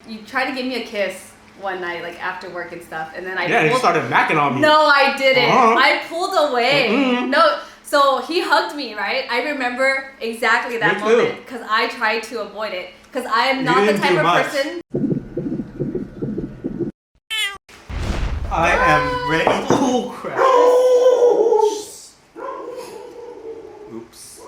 you tried to give me a kiss one night, like after work and stuff, and then you started macking on me. No, I didn't. I pulled away. Mm-mm. No, so he hugged me, right? I remember exactly that moment because I tried to avoid it because I am not the type of person. I am ready. Oh crap! Oops.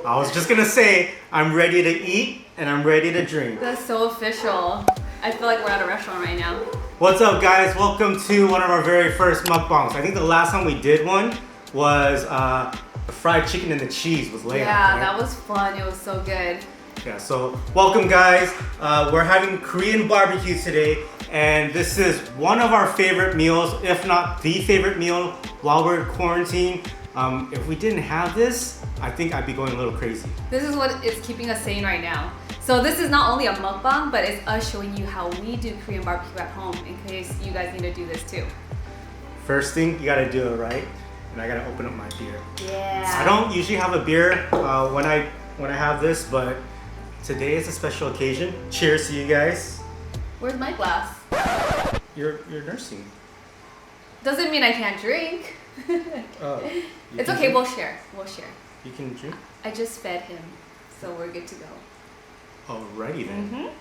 I was just gonna say I'm ready to eat and I'm ready to drink. That's so official. I feel like we're at a restaurant right now. What's up, guys? Welcome to one of our very first mukbangs. I think the last time we did one was the fried chicken and the cheese was laid out. Yeah, right? that was fun. It was so good. Yeah, so welcome, guys. We're having Korean barbecue today, and this is one of our favorite meals, if not the favorite meal while we're in quarantine. If we didn't have this, I think I'd be going a little crazy. This is what is keeping us sane right now. So this is not only a mukbang, but it's us showing you how we do Korean barbecue at home in case you guys need to do this too. First thing, you gotta do it right, and I gotta open up my beer. Yeah. I don't usually have a beer when I have this, but today is a special occasion. Cheers to you guys. Where's my glass? You're nursing. Doesn't mean I can't drink. It's okay, we'll share. We'll share. You can drink? I just fed him, so we're good to go. Alrighty then.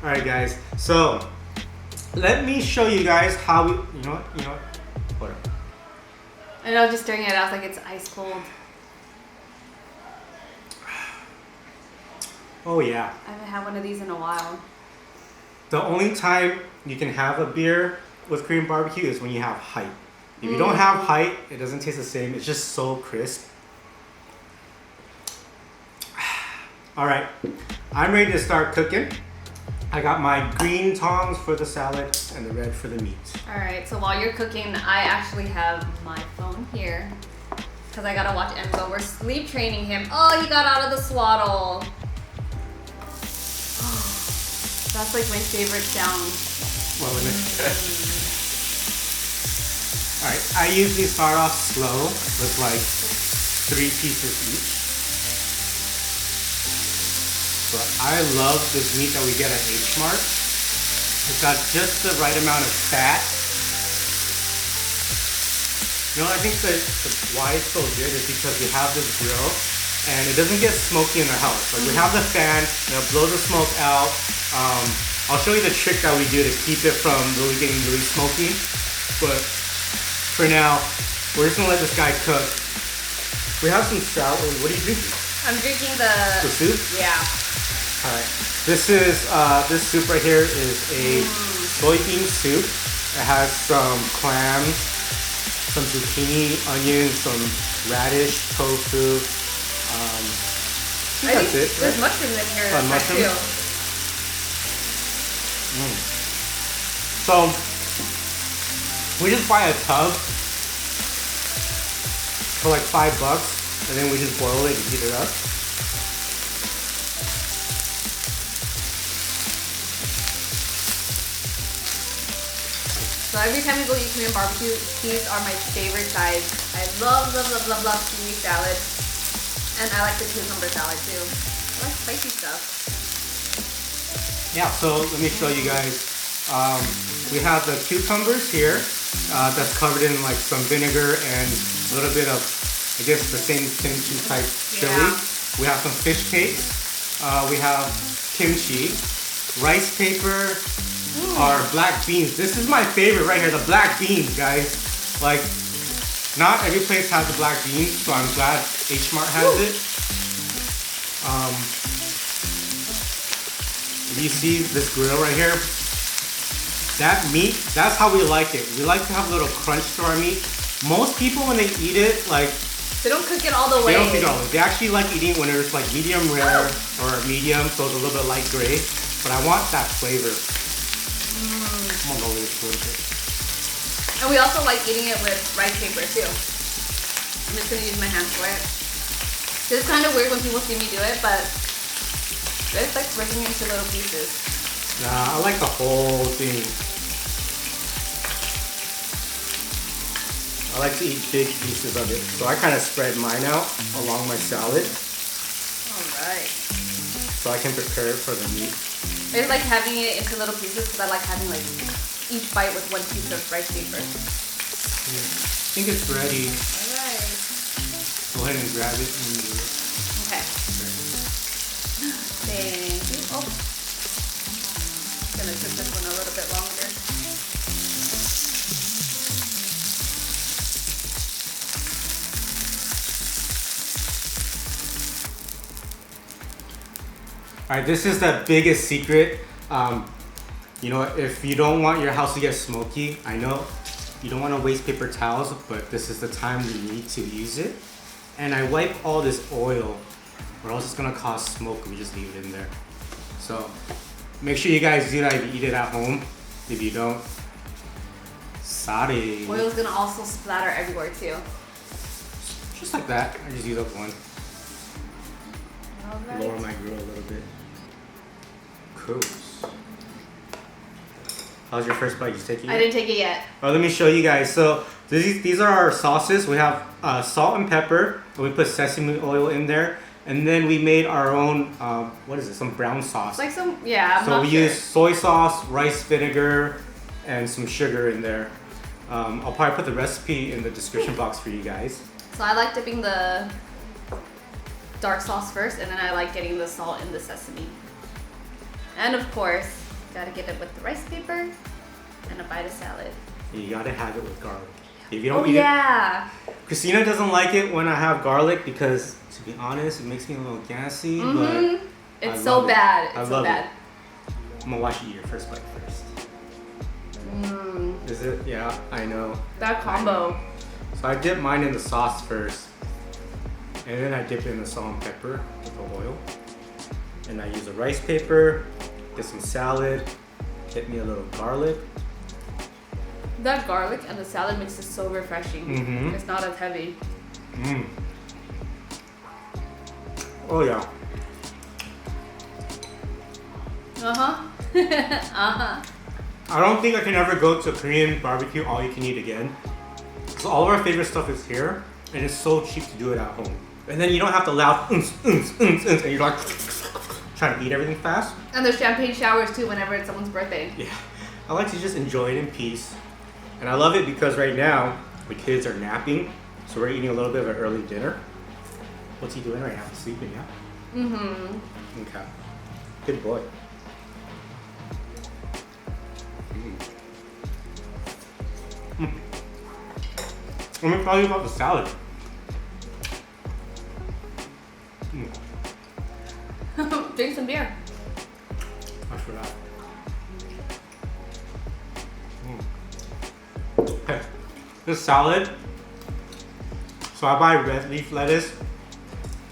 Alright, guys, so let me show you guys how we, you know what, hold up. I know, just stirring it out like it's ice cold. Oh yeah. I haven't had one of these in a while. The only time you can have a beer with Korean barbecue is when you have height. If you don't have height, it doesn't taste the same. It's just so crisp. Alright, I'm ready to start cooking. I got my green tongs for the salad and the red for the meat. Alright, so while you're cooking, I actually have my phone here because I gotta watch Enzo. We're sleep training him. Oh, he got out of the swaddle. That's like my favorite sound. Well, Alright, I usually start off slow with like 3 pieces each. But I love this meat that we get at H Mart. It's got just the right amount of fat. You know, I think that why it's so good is because we have this grill and it doesn't get smoky in the house. Like we have the fan, and it blows the smoke out. I'll show you the trick that we do to keep it from really getting really smoky. But for now, we're just gonna let this guy cook. We have some salad. What are you drinking? I'm drinking the soup? Yeah. Alright. This soup right here is a soybean soup. It has some clams, some zucchini, onions, some radish, tofu. I think that's it. There's mushrooms in here. Mushrooms? So we just buy a tub for like $5 and then we just boil it and heat it up. So every time we go eat Korean barbecue, these are my favorite sides. I love kiwi salad. And I like the cucumber salad too. I like spicy stuff. Yeah, so let me show you guys. We have the cucumbers here that's covered in like some vinegar and a little bit of, I guess, the same kimchi type chili. Yeah. We have some fish cakes. We have kimchi, rice paper, our black beans. This is my favorite right here, the black beans, guys. Like, not every place has the black beans, so I'm glad H Mart has it. You see this grill right here? That meat, that's how we like it. We like to have a little crunch to our meat. Most people, when they eat it, like, they don't cook it all the way. They don't cook it all the way. They actually like eating when it's like medium rare or medium, so it's a little bit light gray. But I want that flavor. I'm gonna go with it. And we also like eating it with rice paper too. I'm just gonna use my hands for it. This is kind of weird when people see me do it, but it's like breaking into little pieces. Nah, I like the whole thing. I like to eat big pieces of it, so I kind of spread mine out along my salad. All right. so I can prepare it for the meat. I just like having it into little pieces because I like having like each bite with one piece of rice paper. I think it's ready. Alright. Go ahead and grab it and do it. Okay. Thank you. Oh. Gonna cook this one a little bit longer. Alright, this is the biggest secret. You know, if you don't want your house to get smoky, I know you don't want to waste paper towels, but this is the time you need to use it. And I wipe all this oil, or else it's gonna cause smoke if we just leave it in there. So make sure you guys do that if you eat it at home. If you don't, sorry. Oil's gonna also splatter everywhere too. Just like that. I just use up one. Alright. Lower my grill a little bit. Cool. How's your first bite? You take it yet? I didn't take it yet. Well, let me show you guys. So these are our sauces. We have salt and pepper, and we put sesame oil in there, and then we made our own. What is it? Some brown sauce. It's like some, yeah. I'm so not we sure. use soy sauce, rice vinegar, and some sugar in there. I'll probably put the recipe in the description box for you guys. So I like dipping the dark sauce first, and then I like getting the salt in the sesame. And of course, gotta get it with the rice paper and a bite of salad. You gotta have it with garlic. If you don't Oh eat yeah. it, Christina doesn't like it when I have garlic because, to be honest, it makes me a little gassy. But It's so bad. I It's so love bad. it. I'm gonna watch you eat your first bite first. Is it? Yeah, I know. That combo. So I dip mine in the sauce first, and then I dip it in the salt and pepper with the oil. And I use a rice paper, get some salad, hit me a little garlic. That garlic and the salad makes it so refreshing. It's not as heavy. Oh yeah. I don't think I can ever go to Korean barbecue all you can eat again. So all of our favorite stuff is here, and it's so cheap to do it at home. And then you don't have to loud and you're like trying to eat everything fast. And there's champagne showers too whenever it's someone's birthday. Yeah, I like to just enjoy it in peace. And I love it because right now the kids are napping, so we're eating a little bit of an early dinner. What's he doing right now? Sleeping, yeah? Okay. Good boy. Let me tell you about the salad. Drink some beer. I forgot. Okay, this salad. So I buy red leaf lettuce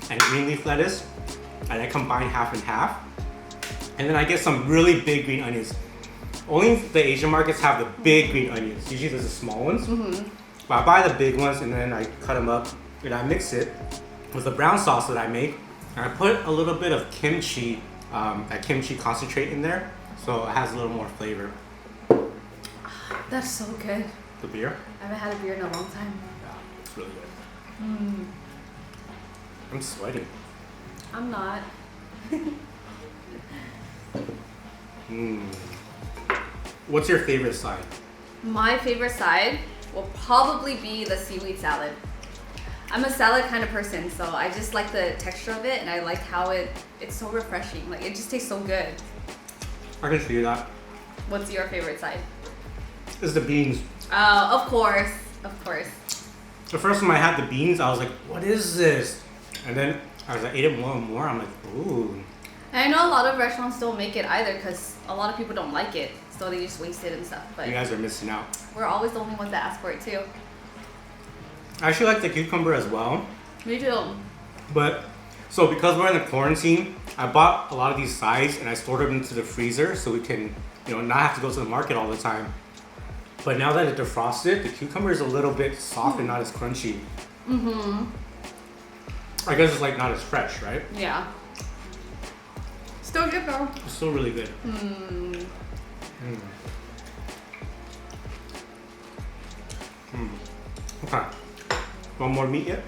and green leaf lettuce, and I combine half and half. And then I get some really big green onions. Only the Asian markets have the big green onions. Usually there's the small ones. But I buy the big ones and then I cut them up and I mix it with the brown sauce that I make. And I put a little bit of kimchi, that kimchi concentrate in there, so it has a little more flavor. That's so good. The beer? I haven't had a beer in a long time. Yeah, it's really good. I'm sweating. I'm not. What's your favorite side? My favorite side will probably be the seaweed salad. I'm a salad kind of person, so I just like the texture of it, and I like how it's so refreshing. Like, it just tastes so good. I can see that. What's your favorite side? It's the beans. Of course. Of course. The first time I had the beans, I was like, what is this? And then as I ate it more and more, I'm like, ooh. And I know a lot of restaurants don't make it either because a lot of people don't like it, so they just waste it and stuff. But You guys are missing out. we're always the only ones that ask for it too. I actually like the cucumber as well. Me too. But, so because we're in the quarantine, I bought a lot of these sides and I stored them into the freezer so we can, not have to go to the market all the time. But now that it defrosted, the cucumber is a little bit soft and not as crunchy. I guess it's like not as fresh, right? Yeah. Still good though. It's still really good. Okay. Want more meat yet?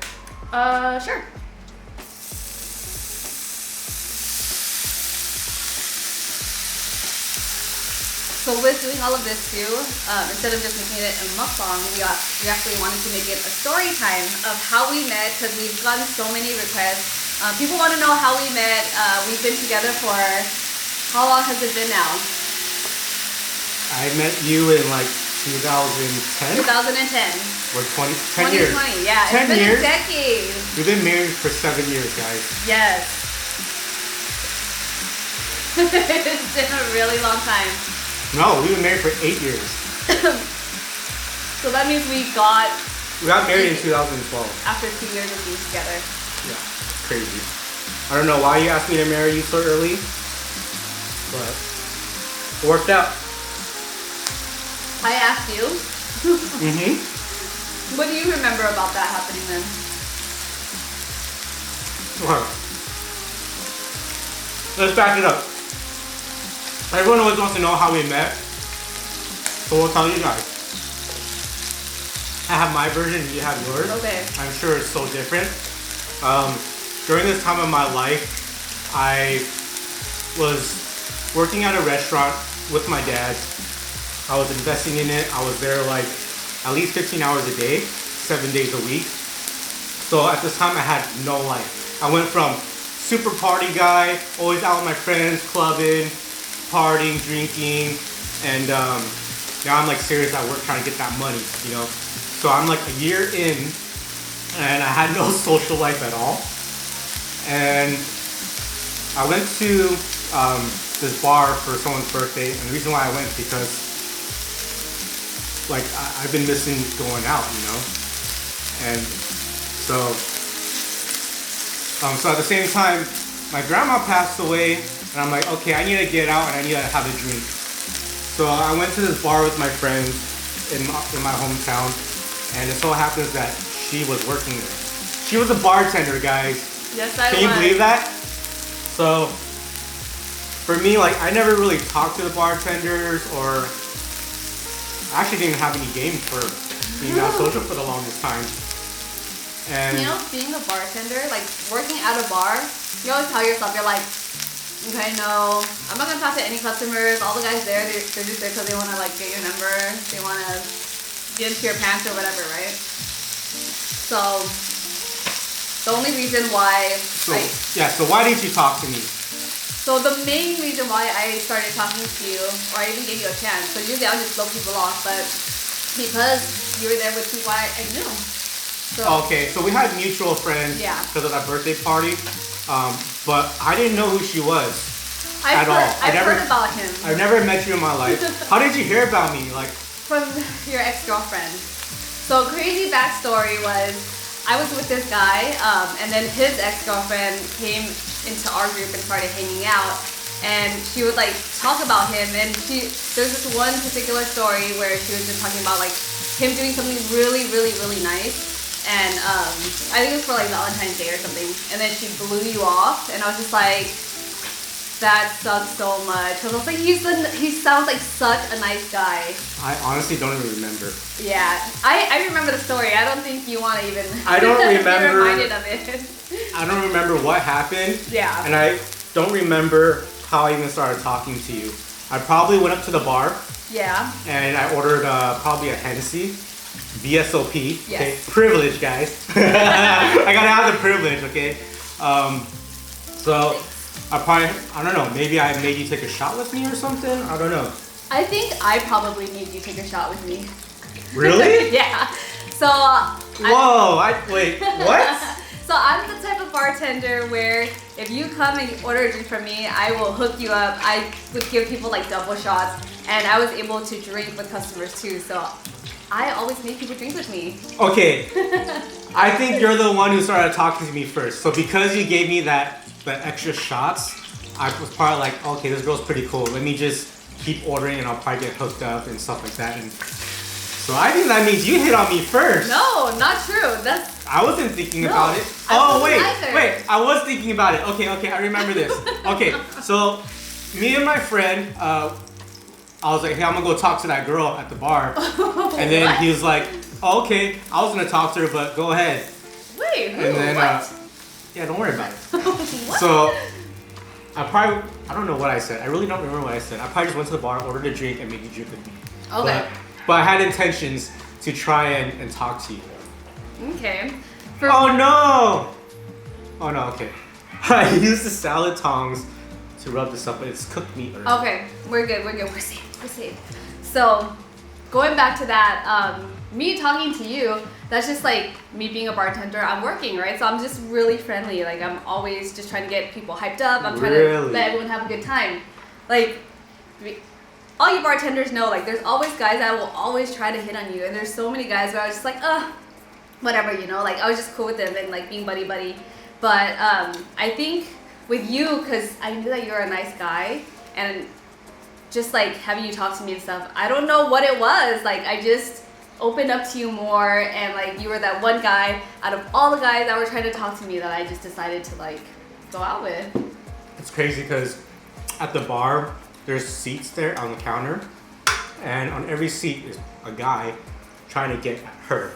Sure. So with doing all of this too, instead of just making it a mukbang, we actually wanted to make it a story time of how we met, because we've gotten so many requests. People want to know how we met. We've been together for, how long has it been now? I met you in like 2010? 2010. Or 10 years. 2020, yeah. 10 it's been years? a decade. We've been married for 7 years, guys. Yes. It's been a really long time. No, we've been married for 8 years. So that means we got married in 2012. after 2 years of being together. Yeah, crazy. I don't know why you asked me to marry you so early, but it worked out. I asked you. Mm-hmm. What do you remember about that happening then? Alright. Let's back it up. Everyone always wants to know how we met, so we'll tell you guys. I have my version, you have yours. Okay. I'm sure it's so different. During this time of my life, I was working at a restaurant with my dad. I was investing in it. I was there like at least 15 hours a day, 7 days a week. So at this time I had no life. I went from super party guy, always out with my friends, clubbing, partying, drinking, and now I'm like serious at work trying to get that money, you know. So I'm like a year in and I had no social life at all. And I went to this bar for someone's birthday, and the reason why I went is because like I've been missing going out, you know. And so at the same time my grandma passed away, and I'm like, okay, I need to get out and I need to have a drink. So I went to this bar with my friends in my hometown, and it so happens that she was working there. She was a bartender, guys. Yes, I was. Can you believe that? So for me, like, I never really talked to the bartenders, or I actually didn't have any game for being that social for the longest time. And you know, being a bartender, like working at a bar, you always tell yourself, you're like, okay, no, I'm not gonna talk to any customers. All the guys there, they're just there because they want to like get your number. They want to get into your pants or whatever, right? So the only reason why so why didn't you talk to me? So the main reason why I started talking to you, or I even gave you a chance, so usually I'll just blow people off, but because you were there with people I knew. So, okay, so we had mutual friends because of that birthday party, but I didn't know who she was at all. I've heard about him. I've never met you in my life. How did you hear about me? Like, from your ex-girlfriend. So crazy backstory was, I was with this guy, and then his ex-girlfriend came into our group and started hanging out, and she would like talk about him, and there's this one particular story where she was just talking about like him doing something really, really, really nice, and I think it was for like Valentine's Day or something, and then she blew you off, and I was just like, that sucks so much. I was like, he sounds like such a nice guy. I honestly don't even remember. Yeah, I remember the story. I don't think you want to even I don't remember. be reminded of it. I don't remember what happened. Yeah. And I don't remember how I even started talking to you. I probably went up to the bar. Yeah. And I ordered probably a Hennessy. VSOP. Yes. Okay. Privilege, guys. I gotta have the privilege, okay? So I don't know, maybe I made you take a shot with me or something? I don't know. I think I probably made you take a shot with me. Really? Yeah. So. Wait, what? So I'm the type of bartender where if you come and you order a drink from me, I will hook you up. I would give people like double shots, and I was able to drink with customers too. So I always make people drink with me. Okay. I think you're the one who started talking to me first. So because you gave me the extra shots, I was probably like, okay, this girl's pretty cool. Let me just keep ordering and I'll probably get hooked up and stuff like that. And so I think that means you hit on me first. No, not true. I wasn't thinking about it. Wait, I was thinking about it. Okay, I remember this. Okay, so me and my friend, I was like, hey, I'm gonna go talk to that girl at the bar. And then he was like, oh, okay, I was gonna talk to her, but go ahead. Wait, who? And then, what? yeah, don't worry about it. What? So I don't know what I said. I really don't remember what I said. I probably just went to the bar, ordered a drink, and made you drink with me. Okay. But I had intentions to try and talk to you. Okay. Oh no! Oh no, okay. I used the salad tongs to rub this up, but it's cooked meat already. Okay, we're good, we're safe. So, going back to that, me talking to you, that's just like me being a bartender. I'm working, right? So I'm just really friendly. Like I'm always just trying to get people hyped up. I'm trying to let everyone have a good time. Like, all you bartenders know, like there's always guys that will always try to hit on you. And there's so many guys where I was just like, whatever, you know? Like I was just cool with them and like being buddy-buddy. But I think with you, because I knew that you're a nice guy, and just like having you talk to me and stuff, I don't know what it was. Like I just opened up to you more, and like you were that one guy out of all the guys that were trying to talk to me that I just decided to like go out with. It's crazy because at the bar, there's seats there on the counter, and on every seat is a guy trying to get at her.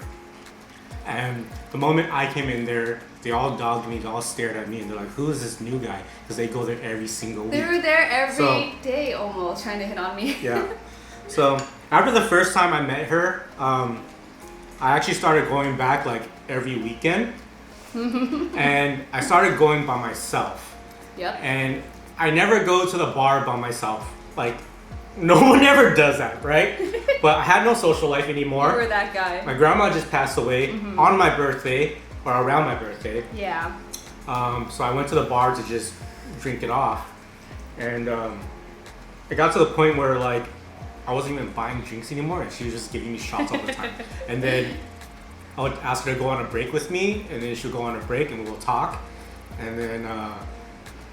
And the moment I came in there, they all dogged me, they all stared at me, and they're like, who is this new guy? Because they go there every single week. They were there every day almost trying to hit on me. Yeah. So after the first time I met her, I actually started going back like every weekend. And I started going by myself. Yep. And I never go to the bar by myself. Like, no one ever does that, right? But I had no social life anymore. You were that guy. My grandma just passed away on my birthday, or around my birthday. Yeah. So I went to the bar to just drink it off. And it got to the point where like I wasn't even buying drinks anymore, and she was just giving me shots all the time. And then I would ask her to go on a break with me, and then she would go on a break and we'll talk. And then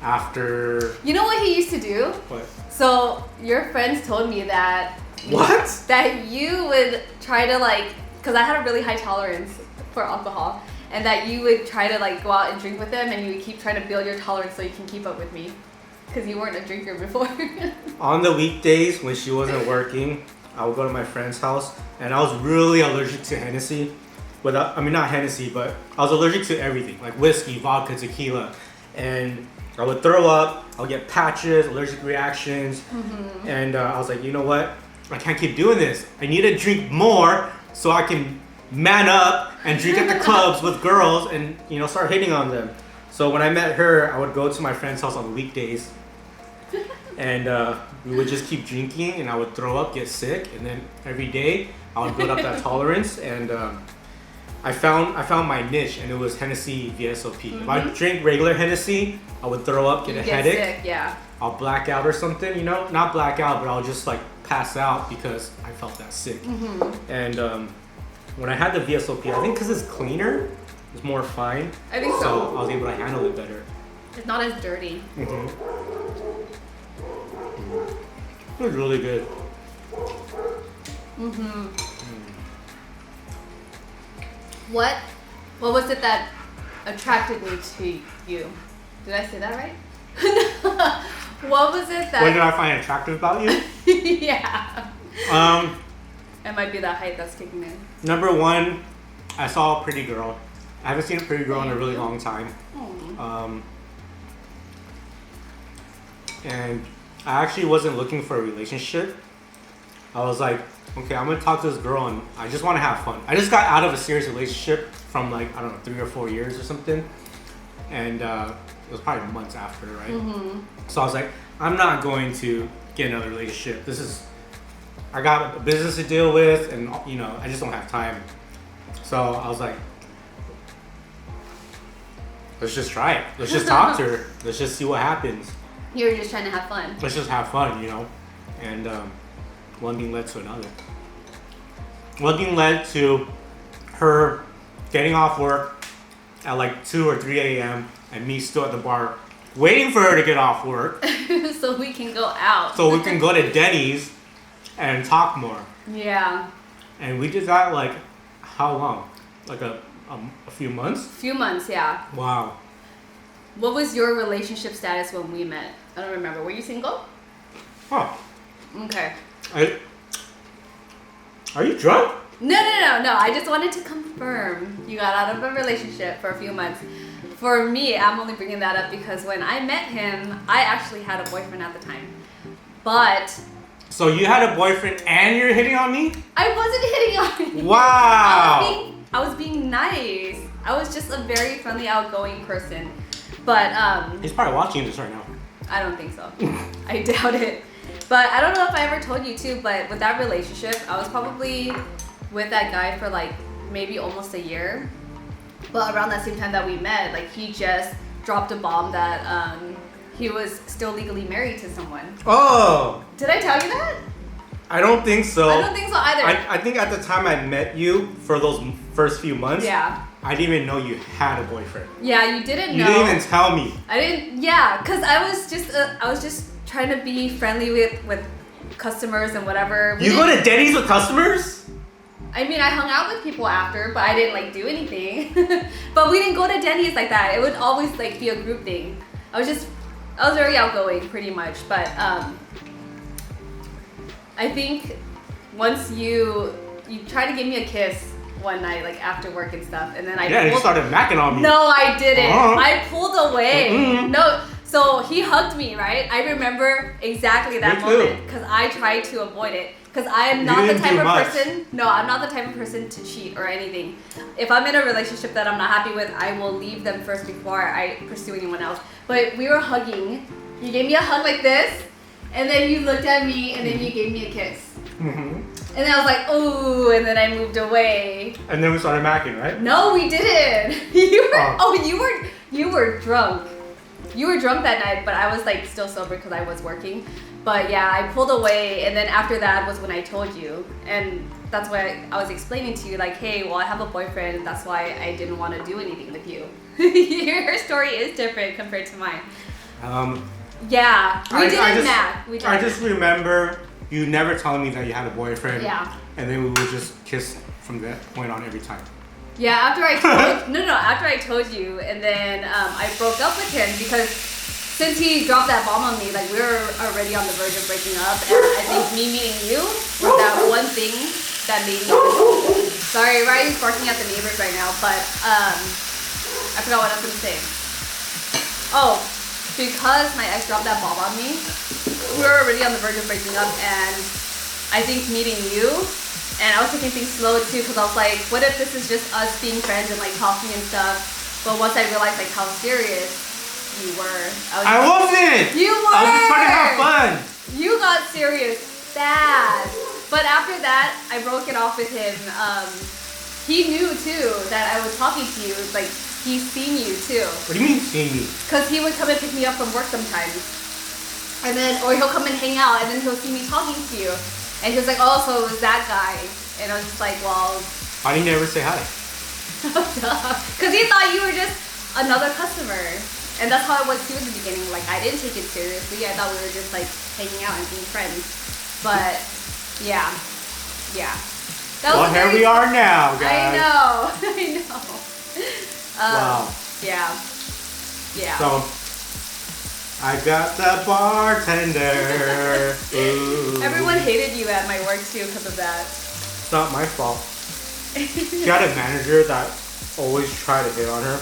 after... You know what he used to do? What? So your friends told me that... What? That you would try to like... Because I had a really high tolerance for alcohol. And that you would try to like go out and drink with them, and you would keep trying to build your tolerance so you can keep up with me. Because you weren't a drinker before. On the weekdays when she wasn't working, I would go to my friend's house, and I was really allergic to Hennessy. I mean, not Hennessy, but I was allergic to everything, like whiskey, vodka, tequila. And I would throw up, I would get patches, allergic reactions. And I was like, you know what? I can't keep doing this. I need to drink more so I can man up and drink at the clubs with girls and, you know, start hitting on them. So when I met her, I would go to my friend's house on the weekdays. And we would just keep drinking, and I would throw up, get sick, and then every day I would build up that tolerance. And I found my niche, and it was Hennessy VSOP. If I drink regular Hennessy, I would throw up, get a headache. Sick, yeah. I'll black out or something, you know, not black out, but I'll just like pass out because I felt that sick. And when I had the VSOP, I think because it's cleaner, it's more fine. I think so. So I was able to handle it better. It's not as dirty. It was really good. What was it that attracted me to you? Did I say that right? What was it that... What did I find attractive about you? Yeah. It might be the height that's kicking in. Number one, I saw a pretty girl. I haven't seen a pretty girl in a really long time. And I actually wasn't looking for a relationship. I was like, okay, I'm gonna talk to this girl and I just wanna have fun. I just got out of a serious relationship from like, I don't know, 3 or 4 years or something. And it was probably months after, right? So I was like, I'm not going to get another relationship. I got a business to deal with, and you know, I just don't have time. So I was like, let's just try it. Let's just talk to her. Let's just see what happens. You were just trying to have fun. Let's just have fun, you know? And one thing led to another. One thing led to her getting off work at like 2 or 3 a.m. and me still at the bar waiting for her to get off work. So we can go out. So we can go to Denny's and talk more. Yeah. And we did that like, how long? Like a few months? Few months, yeah. Wow. What was your relationship status when we met? I don't remember. Were you single? Oh. Okay. Are you drunk? No. I just wanted to confirm you got out of a relationship for a few months. for me, I'm only bringing that up because when I met him, I actually had a boyfriend at the time. But So you had a boyfriend and you're hitting on me? I wasn't hitting on you. Wow. I was being nice. I was just a very friendly, outgoing person. But He's probably watching this right now. I don't think so. I doubt it. But I don't know if I ever told you too, but with that relationship, I was probably with that guy for like maybe almost a year. But around that same time that we met, like he just dropped a bomb that he was still legally married to someone. Oh. Did I tell you that? I don't think so. I don't think so either. I think at the time I met you for those first few months, Yeah. I didn't even know you had a boyfriend. Yeah, you didn't know. You didn't even tell me. I didn't. Yeah, cause I was just trying to be friendly with customers and whatever. You go to Denny's with customers? I mean, I hung out with people after, but I didn't like do anything. But we didn't go to Denny's like that. It would always like be a group thing. I was very outgoing, pretty much. But I think once you tried to give me a kiss one night, like after work and stuff, and then you started macking on me. No, I didn't. Uh-huh. I pulled away. Mm-mm. No, so he hugged me, right? I remember exactly that Me too. moment because I tried to avoid it. Because I am not the didn't type do of much. person. No, I'm not the type of person to cheat or anything. If I'm in a relationship that I'm not happy with, I will leave them first before I pursue anyone else. But we were hugging. You gave me a hug like this, and then you looked at me, and then you gave me a kiss. Mm-hmm. And then I was like, ooh, and then I moved away. And then we started macking, right? No, we didn't. You were drunk. You were drunk that night, but I was like still sober because I was working. But yeah, I pulled away, and then after that was when I told you, and that's why I was explaining to you, like, hey, well, I have a boyfriend, and that's why I didn't want to do anything with you. Your story is different compared to mine. Yeah, we didn't mac. I just remember you never telling me that you had a boyfriend. Yeah. And then we would just kiss from that point on every time. Yeah, after I told after I told you, and then I broke up with him because since he dropped that bomb on me, like we were already on the verge of breaking up, and I think me meeting you was that one thing that made me. Sorry, Ryan's barking at the neighbors right now, but I forgot what I was gonna say. Oh, because my ex dropped that bomb on me, we were already on the verge of breaking up, and I think meeting you, and I was taking things slow too, because I was like, what if this is just us being friends and like talking and stuff? But once I realized like how serious you were, I wasn't. You were. I was just trying to have fun. You got serious fast. But after that, I broke it off with him. He knew too that I was talking to you. Like he's seen you too. What do you mean seen me? Because he would come and pick me up from work sometimes, and then or he'll come and hang out, and then he'll see me talking to you, and he was like, oh, so it was that guy, and I was just like, well. Why didn't you ever say hi? Because he thought you were just another customer. And that's how it was too in the beginning. Like I didn't take it seriously. I thought we were just like hanging out and being friends. But yeah. That Well, here we are now, guys. I know. Wow. Yeah. So, I got the bartender. Ooh. Everyone hated you at my work too because of that. It's not my fault. She had a manager that always tried to hit on her.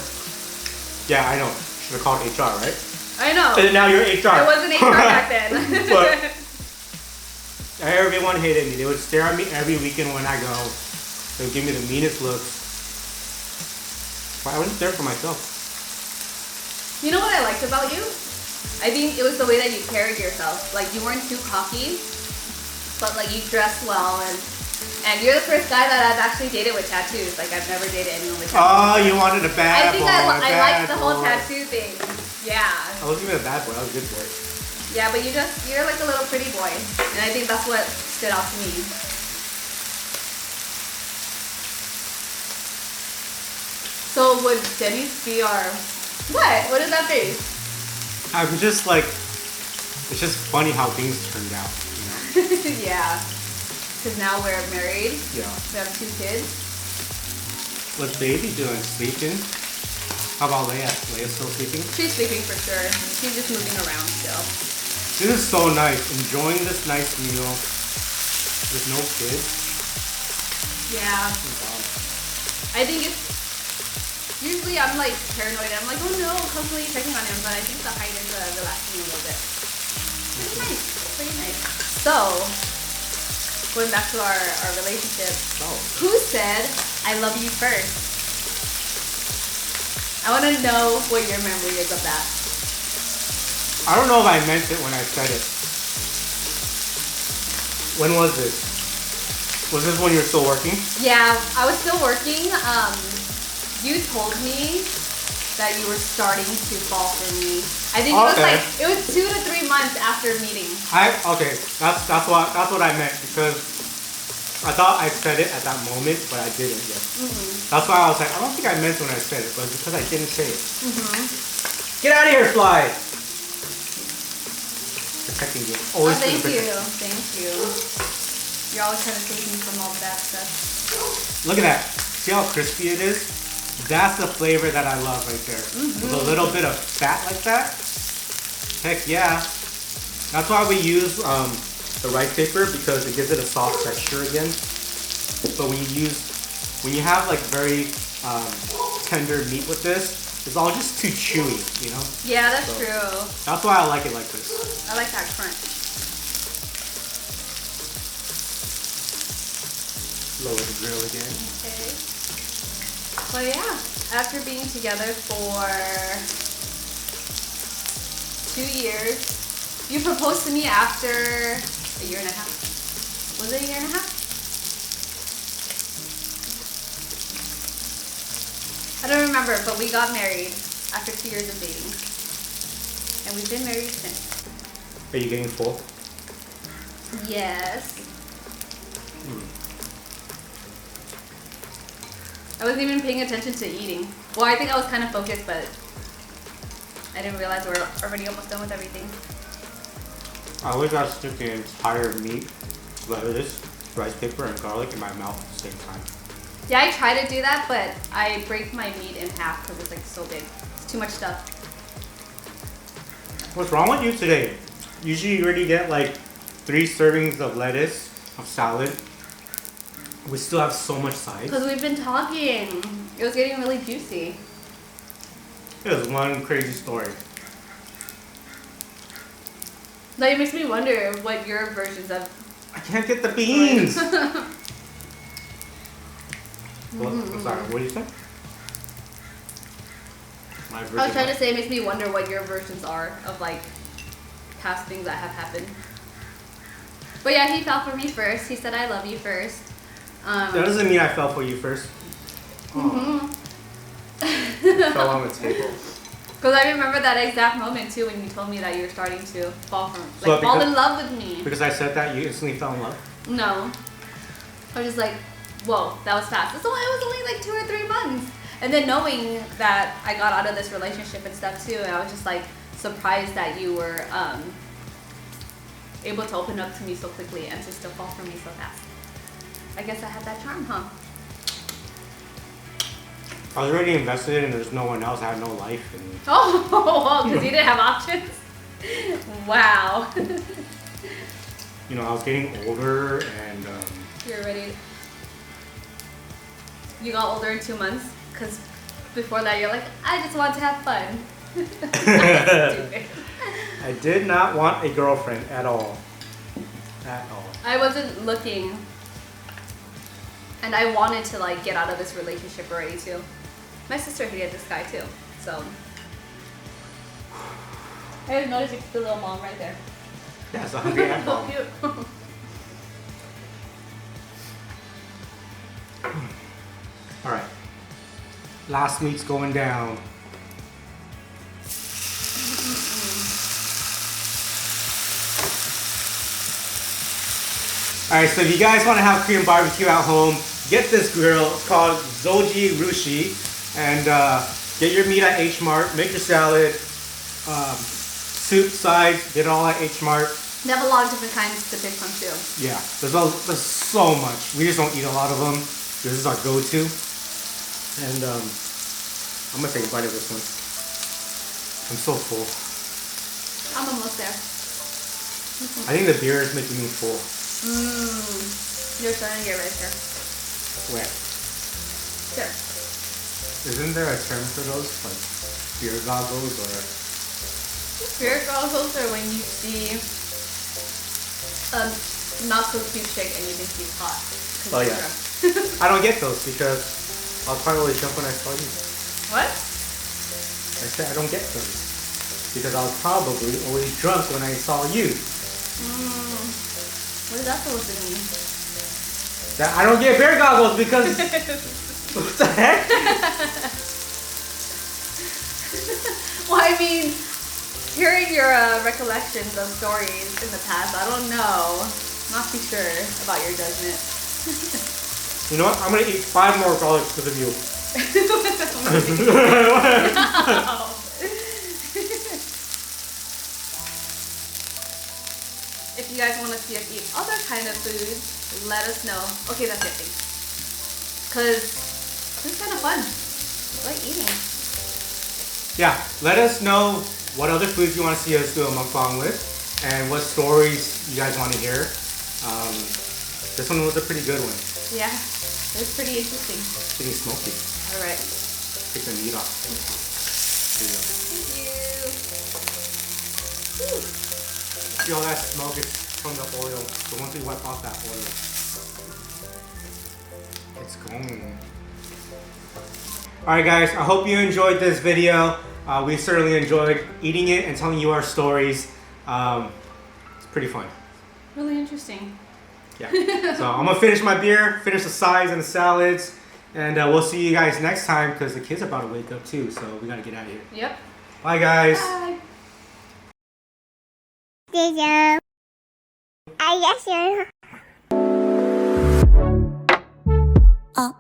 Yeah, I know. Should have called HR, right? I know. And now you're HR. I wasn't HR back then. But everyone hated me. They would stare at me every weekend when I go. They would give me the meanest looks. But I wasn't there for myself. You know what I liked about you? I think it was the way that you carried yourself. Like you weren't too cocky, but like you dressed well, and you're the first guy that I've actually dated with tattoos. Like I've never dated anyone with tattoos. Oh, you wanted a bad boy. I liked the whole tattoo thing. Yeah. I wasn't even a bad boy. I was a good boy. Yeah, but you're like a little pretty boy, and I think that's what stood out to me. So would Denny's be our what? What is that face? I'm just like, it's just funny how things turned out, you know? Yeah. Because now we're married. Yeah. We have 2 kids. What's baby doing? Sleeping? How about Leia? Leia's still sleeping? She's sleeping for sure. She's just moving around still. This is so nice. Enjoying this nice meal with no kids. Yeah. Wow. I think it's Usually I'm like paranoid. I'm like, oh no, constantly checking on him. But I think the height is relaxing a little bit. Pretty nice. Pretty nice. So, going back to our relationship. Oh. Who said I love you first? I want to know what your memory is of that. I don't know if I meant it when I said it. When was this? Was this when you were still working? Yeah, I was still working. You told me that you were starting to fall for me. I think it was 2 to 3 months after meeting. Okay, that's what I meant, because I thought I said it at that moment, but I didn't yet. That's why I was like, I don't think I meant when I said it, but it's because I didn't say it. Get out of here, fly! Protecting you. Always thank you. You're always trying to save me from all bad stuff. Look at that. See how crispy it is? That's the flavor that I love right there. With a little bit of fat like that. Heck yeah. That's why we use the rice paper, because it gives it a soft texture again. But when you have like very tender meat with this, it's all just too chewy, you know? Yeah, that's true. That's why I like it like this. I like that crunch. Lower the grill again. Okay. Well, yeah. After being together for 2 years, you proposed to me after a year and a half. Was it a year and a half? I don't remember, but we got married after 2 years of dating. And we've been married since. Are you getting full? Yes. I wasn't even paying attention to eating. Well, I think I was kind of focused, but I didn't realize we're already almost done with everything. I always gotta stick the entire meat, lettuce, rice paper, and garlic in my mouth at the same time. Yeah, I try to do that, but I break my meat in half because it's like so big. It's too much stuff. What's wrong with you today? Usually you already get like 3 servings of lettuce, of salad. We still have so much sides. Because we've been talking. It was getting really juicy. It was one crazy story. Like, it makes me wonder what your versions of... I can't get the beans! Well, I'm sorry, what did you say? I was trying to say it makes me wonder what your versions are of like past things that have happened. But yeah, he fell for me first. He said I love you first. That doesn't mean I fell for you first. Oh. Fell on the table. Because I remember that exact moment too when you told me that you were starting to fall in love with me. Because I said that, you instantly fell in love? No. I was just like, whoa, that was fast. It was only like 2 or 3 months. And then knowing that I got out of this relationship and stuff too, and I was just like surprised that you were able to open up to me so quickly and to still fall for me so fast. I guess I had that charm, huh? I was already invested and there's no one else. I had no life. And oh, because you didn't have options? Wow. You know, I was getting older and... You're ready. You got older in 2 months? Because before that you're like, I just want to have fun. I did not want a girlfriend at all. At all. I wasn't looking. And I wanted to like get out of this relationship already too. My sister hated this guy too, so. I just noticed it's the little mom right there. Yeah, it's a hungry ant So bomb. cute. Alright. Last meat's going down. Alright, so if you guys want to have Korean barbecue at home, get this grill. It's called Zoji Rushi. And get your meat at H Mart. Make your salad. Soup, sides, get it all at H Mart. They have a lot of different kinds to pick from too. Yeah, there's so much. We just don't eat a lot of them. This is our go-to. And I'm gonna take a bite of this one. I'm so full. I'm almost there. I think the beer is making me full. You're starting to get right here. Where? Here. Isn't there a term for those? Like beer goggles or... Beer goggles are when you see a not so cute chick and you think she's hot. Oh yeah. I don't get those because I'll probably always jump when I saw you. What? I said I don't get those because I was probably always drunk when I saw you. What is that supposed to mean? That I don't get beer goggles because... What the heck? Well, I mean, hearing your recollections of stories in the past, I don't know. Not too sure about your judgment. You know what? I'm gonna eat 5 more garlics because of you. If you guys want to see us eat other kind of foods, let us know. Okay, that's it. Thanks. Cause this is kind of fun. I like eating. Yeah, let us know what other foods you want to see us do a mukbang with, and what stories you guys want to hear. This one was a pretty good one. Yeah, it was pretty interesting. It's getting smoky. All right. Take the meat off. There you go. Thank you. Whew. See all that smoke is from the oil. So once we wipe off that oil, it's gone. Alright guys, I hope you enjoyed this video. We certainly enjoyed eating it and telling you our stories. It's pretty fun. Really interesting. Yeah. So I'm gonna finish my beer, finish the sides and the salads, and we'll see you guys next time because the kids are about to wake up too, so we gotta get out of here. Yep. Bye guys. Bye. All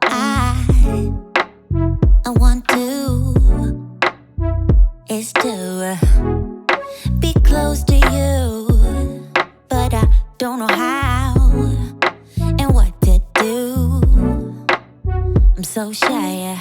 I want to is to be close to you, but I don't know how and what to do. I'm so shy.